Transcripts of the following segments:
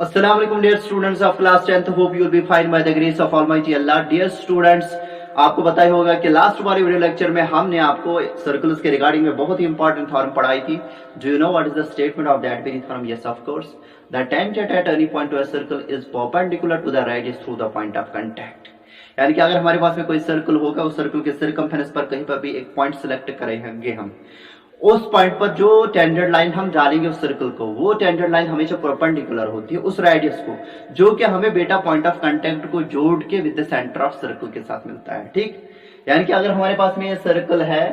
Assalamu alaikum dear students of class 10th. Hope you will be fine by the grace of Almighty Allah. Dear students, आपको पता ही होगा कि last वाले video lecture में हमने आपको सर्कल्स के रिगार्डिंग में बहुत ही इंपॉर्टेंट थ्योरम पढ़ाई थी. Do you know what is the statement of that very theorem? Yes of course. The tangent at any point to a circle is perpendicular to the radius through the point of contact. यानी कि अगर हमारे पास में कोई circle होगा, उस circle के circumference पर कहीं पर भी एक पॉइंट सिलेक्ट करेंगे हम, उस पॉइंट पर जो टेंजेंट लाइन हम डालेंगे उस सर्कल को, वो टेंजेंट लाइन हमेशा परपेंडिकुलर होती है उस रेडियस को, जो कि हमें बेटा पॉइंट ऑफ कांटेक्ट को जोड़ के with the centre of circle के साथ मिलता है. ठीक, यानी कि अगर हमारे पास में ये सर्कल है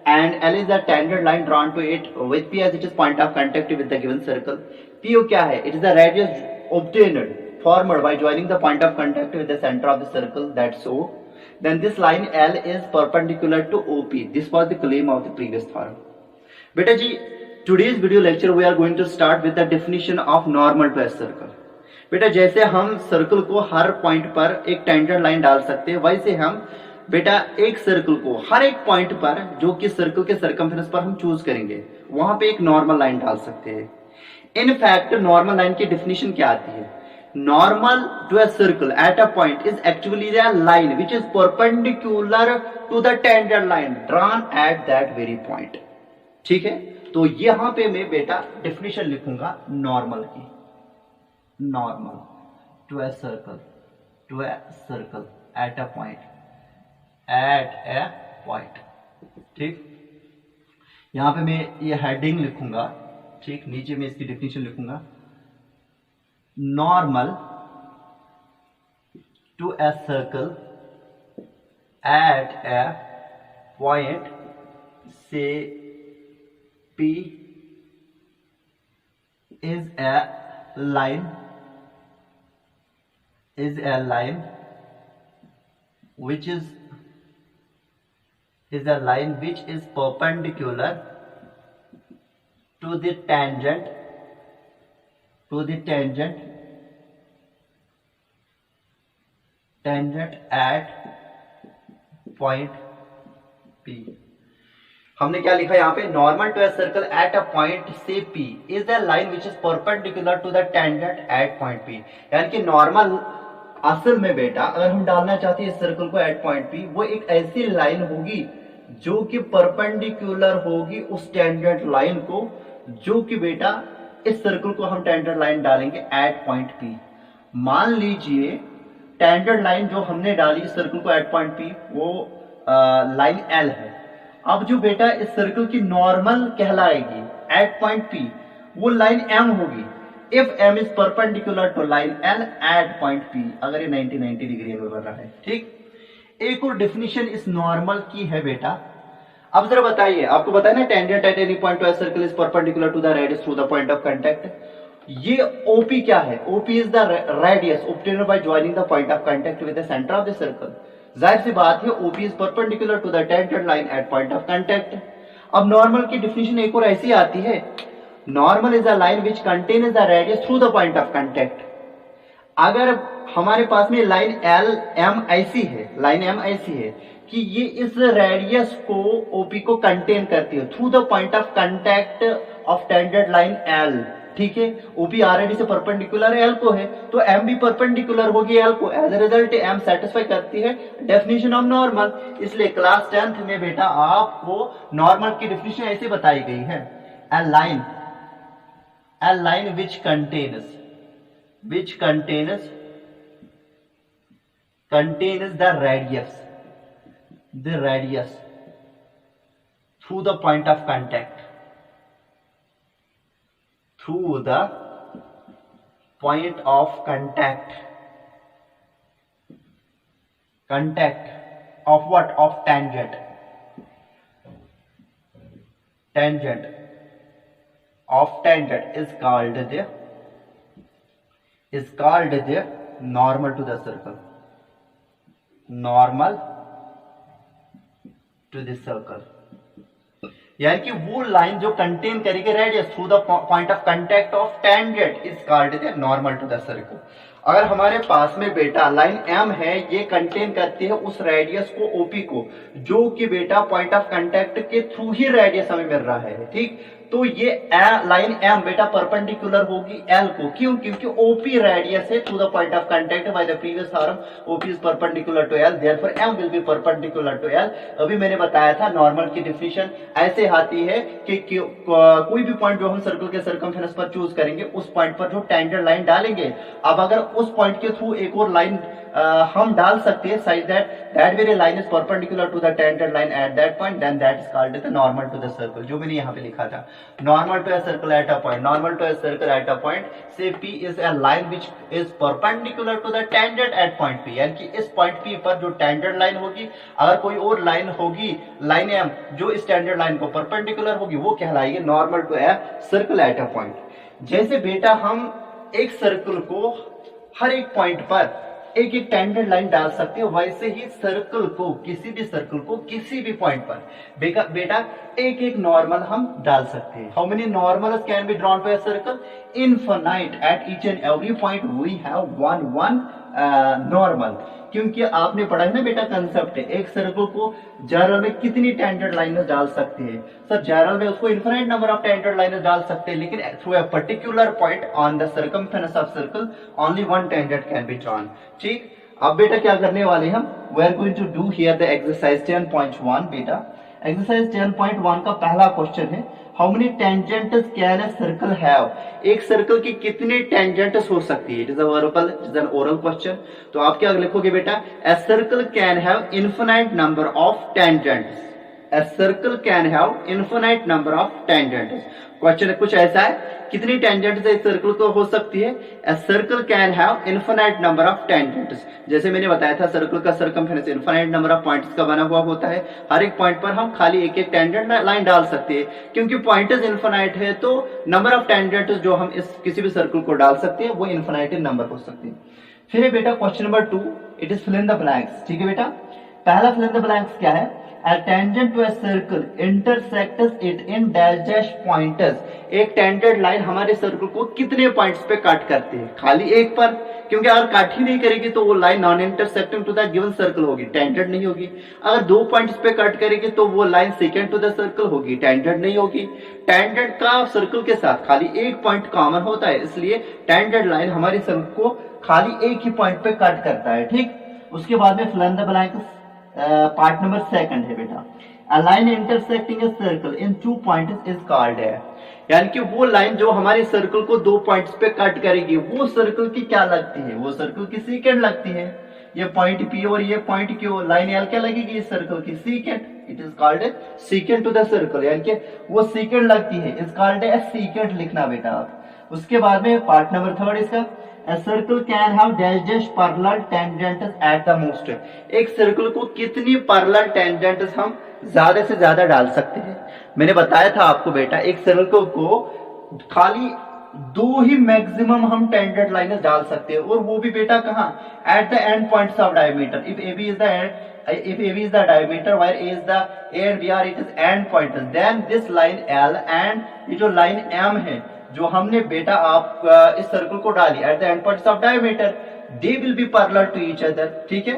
and L is the tangent line drawn to it with P as it is point of contact with the given circle. P क्या है? It is the radius obtained formed by joining the point of contact with the center of the circle, that's O. Then this line L is perpendicular to OP. This was the claim of the previous theorem. बेटा जी, today's video lecture we are going to start with the definition of normal to a circle. बेटा जैसे हम circle को हर point पर एक tangent line डाल सकते हैं, वैसे हम बेटा एक सर्कल को हर एक पॉइंट पर जो कि सर्कल के सर्कमफेरेंस पर हम चूज करेंगे, वहां पे एक नॉर्मल लाइन डाल सकते हैं. इन फैक्ट नॉर्मल लाइन की डेफिनेशन क्या आती है? Normal to a circle at a point is actually a line which is perpendicular to the tangent line drawn at that very point. ठीक है, तो यहां पे मैं बेटा डेफिनेशन लिखूंगा नॉर्मल की. Normal to a circle at a point. ठीक, यहां पे मैं ये हेडिंग लिखूंगा. ठीक, नीचे में इसकी डेफिनेशन लिखूंगा. Normal to a circle at a point, say P, is a line which is perpendicular to the tangent at point P. हमने क्या लिखा यहाँ पे? Normal to a circle at a point से P is the line which is perpendicular to the tangent at point P. यानी कि normal असल में बेटा अगर हम डालना चाहते हैं इस सर्कल को एट पॉइंट P, वो एक ऐसी लाइन होगी जो कि परपेंडिकुलर होगी उस टेंजेंट लाइन को, जो कि बेटा इस सर्कल को हम टेंजेंट लाइन डालेंगे एट पॉइंट P. मान लीजिए टेंजेंट लाइन जो हमने डाली इस सर्कल को एट पॉइंट P, वो लाइन L है. अब जो बेटा इस सर्कल की नॉर्मल कहलाएगी एट पॉइंट P, वो लाइन M होगी. If M is perpendicular to line L at point P, अगर ये 90 डिग्री में बन रहा है. ठीक, एक और डेफिनेशन इस नॉर्मल की है बेटा. अब जरा बताइए, आपको बताया ना tangent at any point to a circle is perpendicular to the radius through the point of contact. ये OP क्या है? OP is the radius obtained by joining the point of contact with the centre of the circle. जाहिर सी बात है OP is perpendicular to the tangent line at point of contact. अब normal की definition एक और ऐसी आती है. Normal is a line which contains the radius through the point of contact. अगर हमारे पास में लाइन M ऐसी है कि ये इस रेडियस को OP को कंटेन करती है through the point of contact of tangent line L. ठीक है, OP ऑलरेडी से परपेंडिकुलर L को है, तो M भी परपेंडिकुलर होगी L को. As a result M satisfy करती है डेफिनेशन ऑफ नॉर्मल. इसलिए क्लास 10th में बेटा आपको नॉर्मल की डेफिनेशन ऐसे बताई गई है. A line which contains the radius through the point of contact of what? Of tangent is called the normal to the circle. यानी कि वो लाइन जो कंटेन करेगी radius through the point of contact of tangent is called the normal to the circle. अगर हमारे पास में बेटा line M है, ये कंटेन करती है उस रेडियस को OP को, जो कि बेटा पॉइंट ऑफ कांटेक्ट के थ्रू ही रेडियस हमें मिल रहा है. ठीक, तो ये लाइन एम बेटा परपेंडिकुलर होगी एल को, क्यों? क्योंकि ओपी रेडियस है to the point of contact by the previous theorem OP is perpendicular to L, therefore M will be perpendicular to L. अभी मैंने बताया था नॉर्मल की डिफिनेशन ऐसे आती है कि कोई भी पॉइंट जो हम सर्कल के सरकमफेरेंस पर चूज करेंगे उस पॉइंट पर जो टेंजेंट लाइन डालेंगे, अब अगर उस पॉइंट के थ्रू एक और लाइन हम डाल सकते हैं such that very line is perpendicular to the tangent line at that point, then that is called the normal to the circle। जो मैंने यहाँ पे लिखा था normal to a circle at a point, normal to a circle at a point say P is a line which is perpendicular to the tangent at point P, यानी कि इस point P पर जो टेंजेंट लाइन होगी, अगर कोई और line होगी लाइन M जो इस टेंजेंट लाइन को परपेंडिकुलर होगी, वो कहलाएगी normal to a circle at a point. जैसे बेटा हम एक सर्कल को हर एक पॉइंट पर एक एक टेंजेंट लाइन डाल सकते हो, वैसे ही सर्कल को किसी भी सर्कल को किसी भी पॉइंट पर बेटा एक एक नॉर्मल हम डाल सकते हैं। How many normals can be drawn to a circle? Infinite, at each and every point we have one normal. क्योंकि आपने पढ़ा है ना बेटा कंसेप्ट है, एक सर्कल को जनरल में कितनी टेंजेंट लाइनें डाल सकते हैं? सर जनरल में उसको इनफिनाइट नंबर ऑफ टेंजेंट लाइनें डाल सकते हैं, लेकिन through a particular point on the circumference of circle only one tangent can be drawn. ठीक, अब बेटा क्या करने वाले हम? We are going to do here the exercise 10.1। बेटा एक्सरसाइज 10.1 का पहला क्वेश्चन है, how many tangents can a circle have? एक सर्कल की कितनी टेंजेंट्स हो सकती है? It is a verbal, it is an oral question. तो आप क्या लिखोगे बेटा? A circle can have infinite number of tangents. A circle can have infinite number of tangents। Question कुछ ऐसा है, कितनी टेंजेंट्स एक सर्कल को हो सकती है? A circle can have infinite number of tangents। जैसे मैंने बताया था सर्कल का circumference infinite number of points का बना हुआ होता है, हर एक पॉइंट पर हम खाली एक एक टेंजेंट लाइन डाल सकते हैं। क्योंकि पॉइंट्स इनफिनाइट है तो नंबर ऑफ टेंजेंट्स जो हम इस किसी भी सर्कल को डाल सकते हैं वो इनफिनाइट नंबर हो सकते हैं। फिर बेटा question number 2, it is fill in the blanks. ठीक है बेटा, पहला फिल इन द ब्लैंक्स क्या है? A tangent to a circle intersects it in dash dash pointers। एक टेंजेंट लाइन हमारे सर्कल को कितने पॉइंट्स पे कट करती है? खाली एक पर, क्योंकि अगर कट ही नहीं करेगी तो वो line non intersecting to the given circle होगी, टेंजेंट नहीं होगी। अगर दो पॉइंट्स पे कट करेगी तो वो line secant to the circle होगी, टेंजेंट नहीं होगी। टेंजेंट का सर्कल के साथ खाली एक पॉइंट कॉमन होता है, इसलिए टेंजेंट लाइन हमारे सर्कल को खाली एक ही पॉइंट पे कट करता है। ठीक, उसके बाद में fill in the blanks part number 2 है बेटा, a line intersecting a circle in 2 points is called है। यानी कि वो लाइन जो हमारे सर्कल को 2 पॉइंट्स पे कट करेगी वो सर्कल की क्या लगती है? वो सर्कल की सीकेंड लगती है। ये पॉइंट पी और ये पॉइंट क्यू, लाइन एल क्या लगेगी? इस सर्कल की secant, it is called a secant to the circle, यानी कि वो सीकेंड लगती है, इज कॉल्ड ए सीकेंड लिखना बेटा आप। उसके बाद में पार्ट नंबर 3 इसका, A circle can have dash dash parallel tangents at the most। एक सर्कल को कितनी पैरेलल टेंजेंट्स हम ज्यादा से ज्यादा डाल सकते हैं? मैंने बताया था आपको बेटा, एक सर्कल को खाली 2 ही मैक्सिमम हम टेंजेंट लाइनें डाल सकते हैं, और वो भी बेटा कहाँ? Eight the end points of diameter. If AB is the end, if AB is the diameter where A is the A and B are it is end pointers, then this line L and ये जो line M है जो हमने बेटा आप इस circle को डाली at the end points of diameter, they will be parallel to each other. ठीक है,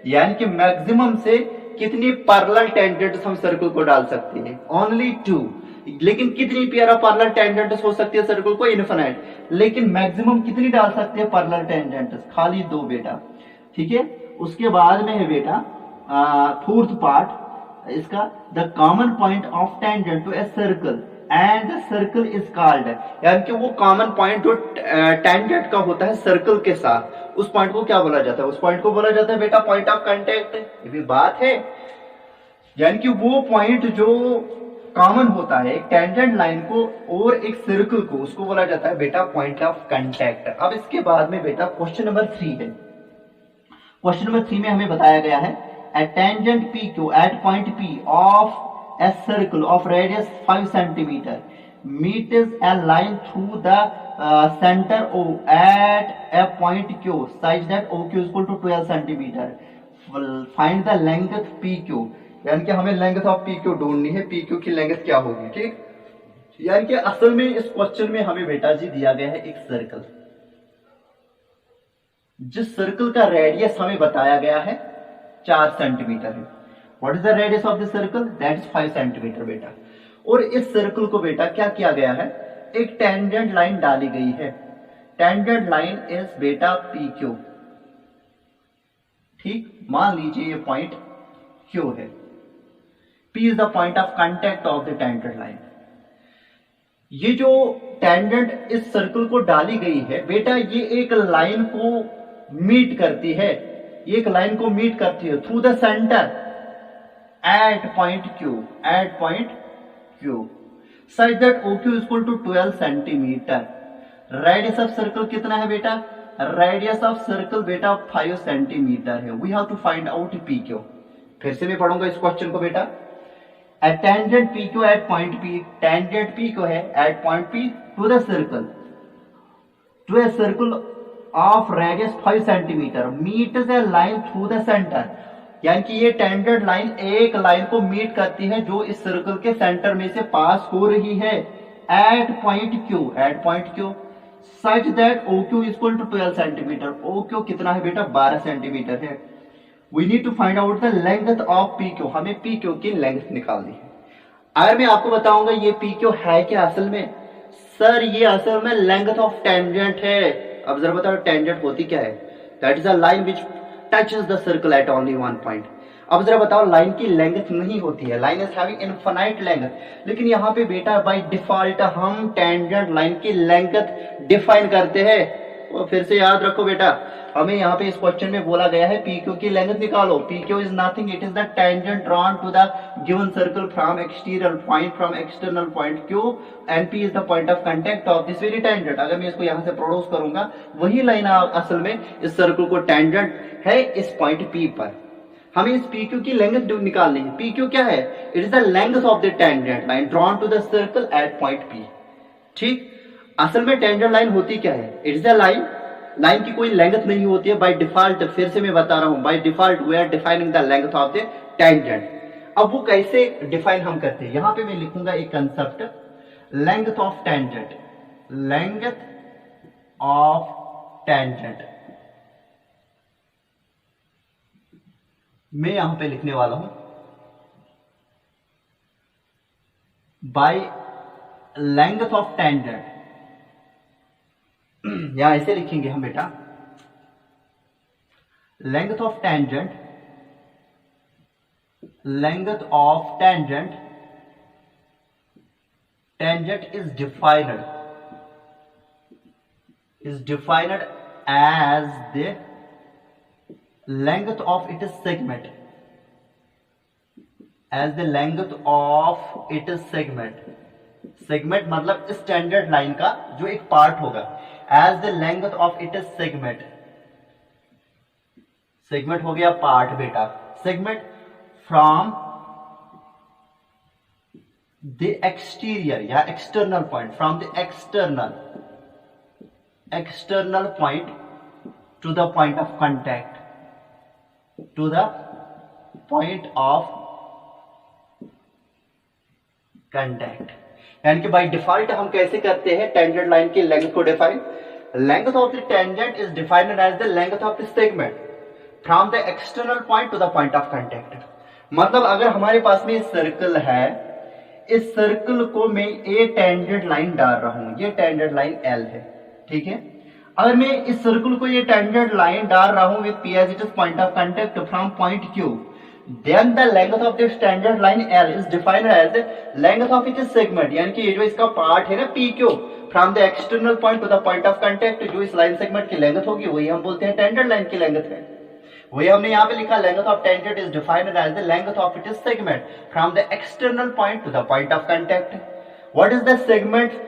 यानी कि मैक्सिमम से कितनी पैरेलल टेंजेंट्स हम सर्कल को डाल सकते हैं? ओनली 2। लेकिन कितनी पेयर ऑफ पैरेलल टेंजेंट्स हो सकती है सर्कल को? इनफिनाइट। लेकिन मैक्सिमम कितनी डाल सकते हैं पैरेलल टेंजेंट्स? खाली 2 बेटा। ठीक है, उसके बाद में है बेटा 4th पार्ट इसका, the common point of tangent to a circle and the circle is called. यानी कि वो कॉमन पॉइंट जो टेंजेंट का होता है सर्कल के साथ, उस पॉइंट को क्या बोला जाता है? उस पॉइंट को बोला जाता है बेटा पॉइंट ऑफ कांटेक्ट। ये भी बात है, यानी कि वो पॉइंट जो कॉमन होता है एक टेंजेंट लाइन को और एक सर्कल को, उसको बोला जाता है बेटा पॉइंट ऑफ कांटेक्ट। अब इसके बाद में बेटा क्वेश्चन नंबर 3 है। क्वेश्चन नंबर 3 में हमें बताया गया है, a tangent PQ at point P of a circle of radius 5 centimeter meets a line through the center O at a point Q such that OQ is equal to 12 centimeter। Find the length PQ। यानी कि हमें length of PQ ढूंढनी है, PQ की length क्या होगी। ठीक, यानी कि असल में इस क्वेश्चन में हमें बेटा जी दिया गया है एक सर्कल, जिस सर्कल का रेडियस हमें बताया गया है 4 सेंटीमीटर है। What is the radius of the circle? That is 5 centimetre बेटा। और इस सर्कल को बेटा क्या किया गया है, एक टेंजेंट लाइन डाली गई है। टेंजेंट लाइन इज बेटा पी क्यू। ठीक, मान लीजिए ये पॉइंट क्यू है। P is the point of contact of the tangent line. ये जो टेंजेंट इस सर्कल को डाली गई है बेटा, ये एक लाइन को मीट करती है, ये एक लाइन को मीट करती है through the centre at point Q such that OQ is equal to 12 centimetre. Radius of circle कितना है बेटा, रेडियस ऑफ सर्कल बेटा 5 सेंटीमीटर है। We have to find out PQ। फिर से मैं पढ़ूंगा इस क्वेश्चन को बेटा। At tangent PQ at point P, tangent PQ है at point P to the circle, to a circle of radius 5 centimetre meets a line through the centre. यानी कि ये टेंजेंट लाइन एक लाइन को मीट करती है जो इस सर्कल के सेंटर में से पास हो रही है at point Q such that OQ is equal to 12 centimetre. OQ कितना है बेटा, 12 सेंटीमीटर है। We need to find out the length of PQ। हमें PQ की लेंथ निकालनी है। अगर मैं आपको बताऊंगा ये PQ है क्या असल में, सर ये असल में लेंथ ऑफ टेंजेंट है। अब जरा बताओ टेंजेंट होती क्या है, that is a line which touches the circle eight only one point. अब जरा बताओ लाइन की लेंथ नहीं होती है, line is having infinite length, लेकिन यहाँ पे बेटा बाय डिफॉल्ट हम टेंजेंट लाइन की लेंथ डिफाइन करते हैं। और फिर से याद रखो बेटा, हमें यहाँ पे इस क्वेश्चन में बोला गया है PQ की लेंथ निकालो। PQ is nothing, it is the tangent drawn to the given circle from exterior point, from external point Q and P is the point of contact of this very tangent. अगर मैं इसको यहाँ से produce करूंगा, वही line असल में इस सर्कल को टेंजेंट है इस पॉइंट P पर। हमें इस PQ की लेंथ निकालनी है। PQ क्या है, it is the length of the tangent line drawn to the circle at point P। ठीक, असल में टेंजेंट लाइन होती क्या है, it is the line, line की कोई लेंथ नहीं होती है बाय डिफॉल्ट। फिर से मैं बता रहा हूं, by default we are defining the length of the tangent. अब वो कैसे डिफाइन हम करते हैं, यहां पे मैं लिखूंगा एक concept, length of tangent, length of tangent मैं यहां पे लिखने वाला हूं बाय लेंथ ऑफ टेंजेंट। या ऐसे लिखेंगे हम बेटा, length of tangent, length of tangent, tangent is defined as the length of its segment, as the length of its segment. Segment मतलब इस टेंजेंट लाइन का जो एक पार्ट होगा, एज the length of its segment. Segment हो गया part बेटा, सेगमेंट फ्रॉम द एक्सटीरियर या external point, from the external point to the point of contact, to the point of contact. यानी कि बाय डिफॉल्ट हम कैसे करते हैं टेंजेंट लाइन की लेंथ को define, length of the tangent is defined as the length of the segment from the external point to the point of contact. मतलब अगर हमारे पास में सर्कल है, इस सर्कल को मैं ए टेंजेंट लाइन डाल रहा हूं, ये टेंजेंट लाइन L है, ठीक है। अगर मैं इस सर्कल को ये टेंजेंट लाइन डाल रहा हूं with P as its point of contact from point Q, then the length of this tangent line L is defined as the length of its segment। यानी कि ये जो इसका पार्ट है ना PQ, from the external point to the point of contact, जो इस line segment की लेंथ होगी वही हम बोलते हैं टेंजेंट लाइन की लेंथ है। वही हमने यहाँ पे लिखा, length of tangent is defined as the length of its segment from the external point to the point of contact. What is the segment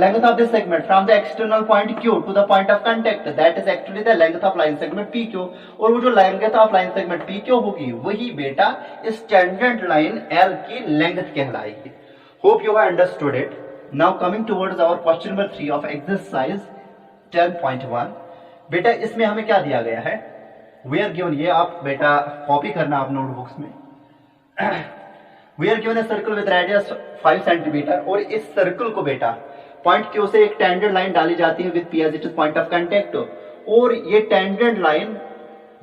length of the segment from the external point Q to the point of contact, that is actually the length of line segment PQ। और वो जो length of line segment PQ होगी वही बेटा इस tangent line L की length कहलाएगी। Hope you have understood it। Now coming towards our question number 3 of exercise 10.1। बेटा इसमें हमें क्या दिया गया है, we are given, ये आप बेटा कॉपी करना आप नोटबुक्स में। We are given a circle with radius 5 centimetre, और इस सर्कल को बेटा पॉइंट Q से एक टेंजेंट लाइन डाली जाती है with P as its point of contact, और ये टेंजेंट लाइन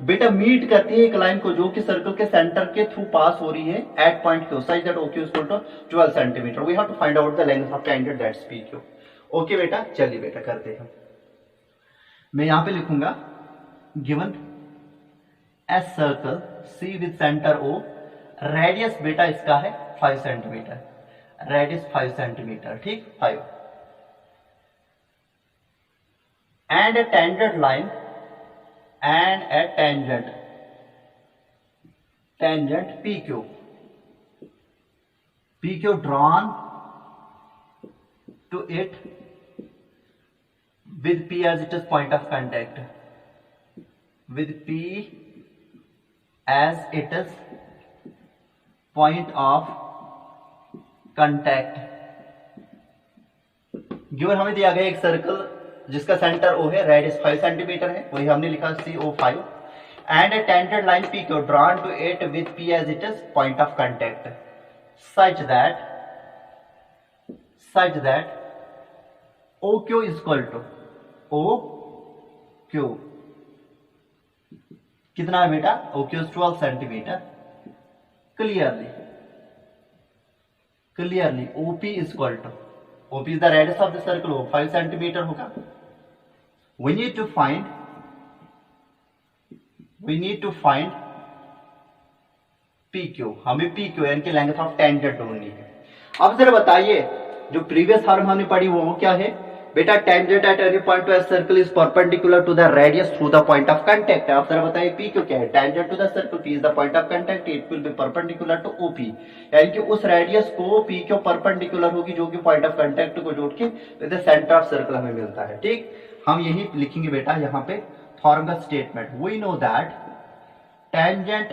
बेटा मीट करती है एक लाइन को जो कि सर्कल के सेंटर के थ्रू पास हो रही है at point Q such that OQ is equal to 12 centimetre. We have to find out the length of tangent that's P Q. Okay बेटा, चलिए बेटा करते हैं। मैं यहां पे लिखूंगा given a circle C with centre O, radius बेटा इसका है 5 सेंटीमीटर, रेडियस 5 सेंटीमीटर, ठीक 5, and A tangent line and a tangent PQ drawn to it with P as it is point of contact, with P as it is point of contact। Given हमें दिया गया एक circle जिसका centre O है, radius 5 centimetre है, वही हमने लिखा CO5, and A tangent line PQ drawn to it with P as it is point of contact such that OQ is equal to OQ कितना है बेटा? OQ is 12 centimetre. Clearly OP is equal to, OP is the radius of the circle, 5 centimetre होगा। We need to find PQ, हमें PQ यानी कि length of tangent ढूंढनी है। अब जरा बताइए, जो प्रीवियस फॉर्म हमने पढ़ी वो क्या है बेटा? Tangent at any point to a circle is perpendicular to the radius through the point of contact. आप जरा बताइए PQ क्या है? Tangent to the circle, P is the point of contact, it will be perpendicular to OP, यानी कि उस radius को PQ perpendicular होगी जो कि पॉइंट ऑफ कांटेक्ट को जोड़ के with the centre of circle हमें मिलता है। ठीक, हम यही लिखेंगे बेटा यहां पे फॉर्म का statement. We know that tangent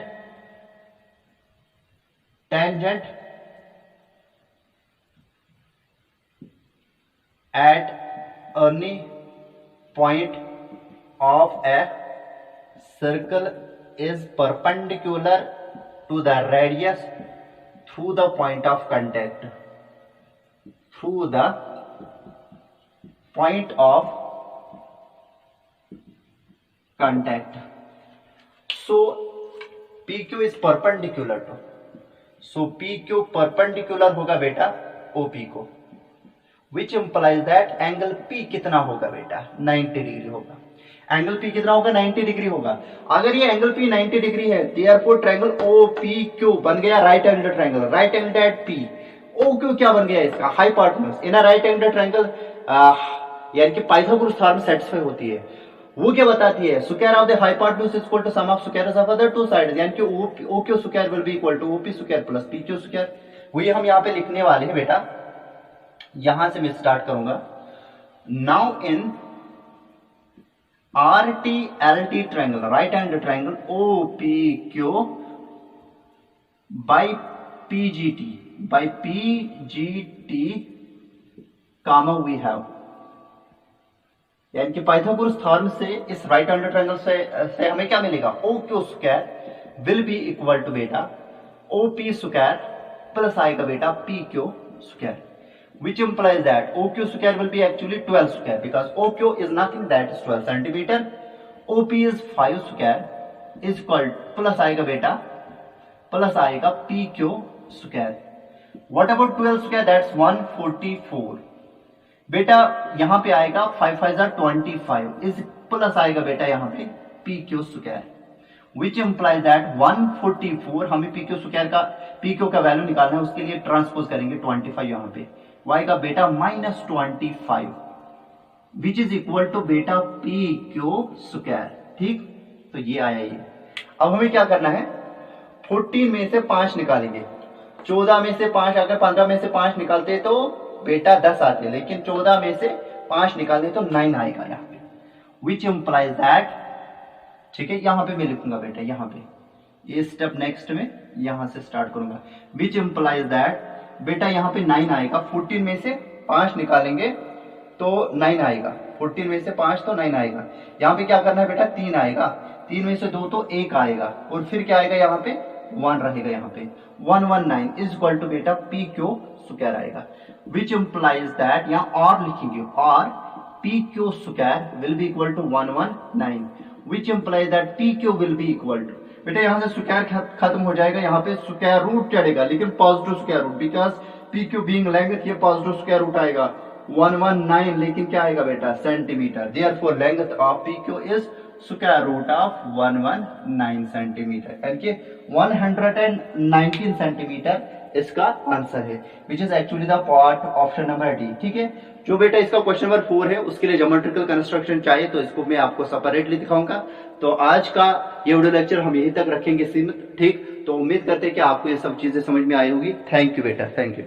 at any point of a circle is perpendicular to the radius through the point of contact, so PQ is perpendicular to, so PQ perpendicular होगा बेटा OP को, which implies that angle P कितना होगा बेटा? 90 degree होगा। Angle P कितना होगा? 90 degree होगा। अगर ये एंगल P 90 डिग्री है, therefore ट्रायंगल OPQ बन गया right angle triangle, right angle at P। OQ क्या बन गया इसका? Hypotenuse in a right angle triangle, यानी कि पाइथागोरस थ्योरम सेटिस्फाई होती है। वो क्या बताती है? Square of the hypotenuse is equal to sum of squares of other two sides, यानी कि OQ square will be equal to OP square plus PQ square. वही हम यहाँ पे लिखने वाले हैं बेटा, यहां से मैं स्टार्ट करूंगा। Now in RTLT triangle, right angle triangle OPQ by PGT comma we have, यानी कि पाइथागोरस थ्योरम से इस राइट एंगल ट्रायंगल से हमें क्या मिलेगा? OQ square will be equal to बेटा OP स्क्वायर प्लस आएगा बेटा PQ square, which implies that OQ square will be actually 12 square because OQ is nothing that is 12 centimeter, OP is 5 square is equal plus आएगा बेटा plus आएगा PQ square। What about 12 square? That's 144 बेटा, यहाँ पे आएगा 5 5 25 is plus आएगा बेटा यहाँ पे PQ square, which implies that 144 हमें PQ का वैल्यू निकालना है, उसके लिए ट्रांसपोज करेंगे 25 यहाँ पे y का बेटा -25 विच इज इक्वल टू बेटा PQ स्क्वायर। ठीक, तो ये आया ये। अब हमें क्या करना है? 14 में से 5 निकालेंगे, 14 में से 5, अगर 15 में से 5 निकालते तो बेटा 10 आते, लेकिन 14 में से 5 निकालते तो 9 आएगा यहाँ पे, विच इम्प्लाइज दैट, ठीक है, यहाँ पे मैं लिखूंगा बेटा, यहाँ पे ये स्टेप नेक्स्ट में यहां से स्टार्ट करूंगा, विच इम्प्लाइज दैट बेटा यहाँ पे 9 आएगा, 14 में से 5 निकालेंगे तो 9 आएगा, 14 में से 5 तो 9 आएगा। यहाँ पे क्या करना है बेटा? 3 आएगा, 3 में से 2 तो 1 आएगा, और फिर क्या आएगा यहाँ पे? 1 रहेगा, यहाँ पे 119 इज इक्वल टू बेटा PQ स्क्वायर आएगा, विच इम्प्लाइज दैट, यहाँ और लिखेंगे, और PQ square will be equal to 119, which implies that P Q will be equal to, बेटा यहाँ से स्क्वायर खत्म हो जाएगा, यहाँ पे स्क्वायर रूट चढ़ेगा लेकिन positive square root, because P Q being length ये पॉजिटिव स्क्वायर रूट आएगा 119, लेकिन क्या आएगा बेटा centimeter, therefore length of P Q is square root of 119 centimeter, यानी कि 119 सेंटीमीटर इसका आंसर है, which is actually the part option number D. ठीक है, जो बेटा इसका क्वेश्चन नंबर 4 है उसके लिए ज्योमेट्रिकल कंस्ट्रक्शन चाहिए तो इसको मैं आपको सेपरेटली दिखाऊंगा। तो आज का ये वीडियो लेक्चर हम यहीं तक रखेंगे सीमित। ठीक, तो उम्मीद करते हैं कि आपको ये सब चीजें समझ में आई होगी। थैंक यू बेटा, थैंक यू।